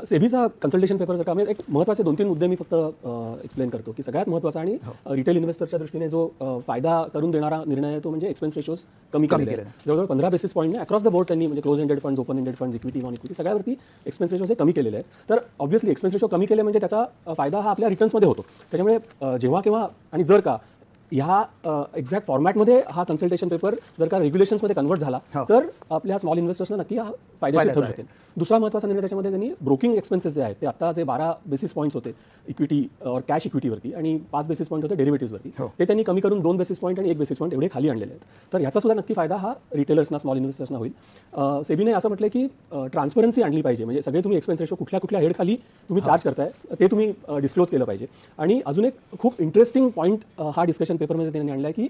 सेबीचा consultation paper जर का एक महत्त्वाचे 2-3 मुद्दे मी फक्त एक्सप्लेन करतो की सगळ्यात महत्त्वाचा आणि रिटेल इन्व्हेस्टरच्या दृष्टीने जो फायदा करून देणारा निर्णय आहे तो म्हणजे एक्सपेन्स रेशोज कमी केले आहेत. जवळजवळ 15 बेसिस पॉईंटने अक्रॉस द बोर्ड त्यांनी म्हणजे close ended funds, open ended funds, equity, non equity सगळ्यावरती एक्सपेन्स रेशोज हे कमी केलेले आहेत. तर ऑब्व्हियसली एक्सपेन्स रेशो कमी केले म्हणजे त्याचा फायदा हा आपल्या रिटर्न्समध्ये होतो. त्याच्यामुळे जेव्हा केव्हा आणि जर का ह्या एक्झॅक्ट फॉर्मॅटमध्ये हा कन्सल्टेशन पेपर जर का रेग्युलेशन्समध्ये कन्वर्ट झाला तर आपल्या स्मॉल इन्व्हेस्टर्सना नक्की हा फायदेशीर ठरू शकेल. दुसरा महत्त्वाचा निर्णय त्याच्यामध्ये त्यांनी ब्रोकिंग एक्सपेन्सेस जे आहेत ते आता जे 12 बेसिस पॉईंट्स होते इक्विटी और कॅश इक्विटीवरती आणि 5 बेसिस पॉईंट होते डेरिव्हेटिव्हवरती, ते त्यांनी कमी करून 2 बेसिस पॉईंट आणि 1 बेसिस पॉईंट एवढे खाली आणलेले आहेत. तर याचा सुद्धा नक्की फायदा हा रिटेलर्सना, स्मॉल इन्व्हेस्टर्सना होईल. सेबीने असं म्हटलं की ट्रान्सपरन्सी आणली पाहिजे, म्हणजे सगळे तुम्ही एक्सपेन्स रेशो कुठल्या हेड खाली तुम्ही चार्ज करताय ते तुम्ही डिस्क्लोज केलं पाहिजे. आणि अजून एक खूप इंटरेस्टिंग पॉईंट हा डिस्कशन पेपरमध्ये त्यांनी आणला की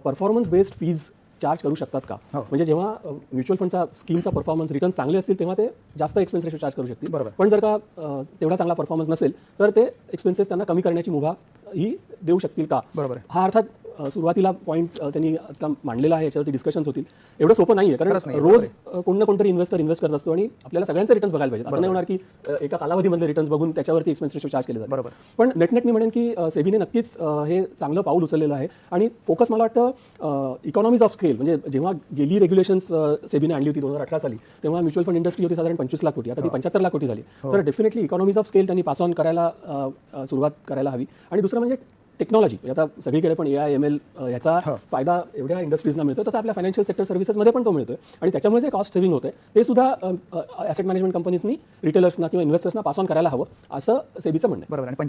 परफॉर्मन्स बेस्ड फीज चार्ज करू शकतात का. म्हणजे जेव्हा म्युच्युअल फंडचा स्कीमचा परफॉर्मन्स रिटर्न चांगले असतील तेव्हा ते जास्त एक्सपेन्स रेशो चार्ज करू शकतील. पण जर का तेवढा चांगला परफॉर्मन्स नसेल तर ते एक्सपेन्सेस त्यांना कमी करण्याची मुभा ही देऊ शकतील का. हा अर्थात सुरुवातीला पॉईंट त्यांनी आता मांडलेला आहे, याच्यावरती डिस्कशन्स होतील. एवढं सोपं नाही आहे कारण रोज कोण ना कोणतरी इन्व्हेस्टर इन्व्हेस्ट करत असतो आणि आपल्याला सगळ्यांचे रिटर्न्स बघायला पाहिजे. असं नाही होणार की एका कालावधीमधले रिटर्न्स बघून त्याच्यावरती एक्सपेन्स रेशो चार्ज केले जातात. पण नेट मी म्हणेन की सेबीने नक्कीच हे चांगलं पाऊल उचललेलं आहे आणि फोकस मला वाटतं इकॉनॉमीज ऑफ स्केल, म्हणजे जेव्हा गेली रेग्युलेशन्स सेबीने आणली होती 2018 साली तेव्हा म्युच्युअल फंड इंडस्ट्री होती साधारण 25 लाख कोटी, आता ती 75 लाख कोटी झाली. तर डेफिनेटली इकॉनॉमीज ऑफ स्केल त्यांनी पास ऑन करायला सुरुवात करायला हवी. आणि दुसरं म्हणजे टेक्नॉलॉजी, आता सगळीकडे पण AI ML याचा फायदा एवढ्या इंडस्ट्रीजना मिळतो, तसं आपल्या फायनान्शियल सेक्टर सर्व्हिसेसमध्ये पण तो मिळतोय आणि त्याच्यामुळे जे कॉस्ट सेव्हिंग होते ते सुद्धा ॲसेट मॅनेजमेंट कंपनीजनी रिटेलर्सना किंवा इन्व्हेस्टर्सना पास ऑन करायला हवं असं सेबीचं म्हणणं आहे.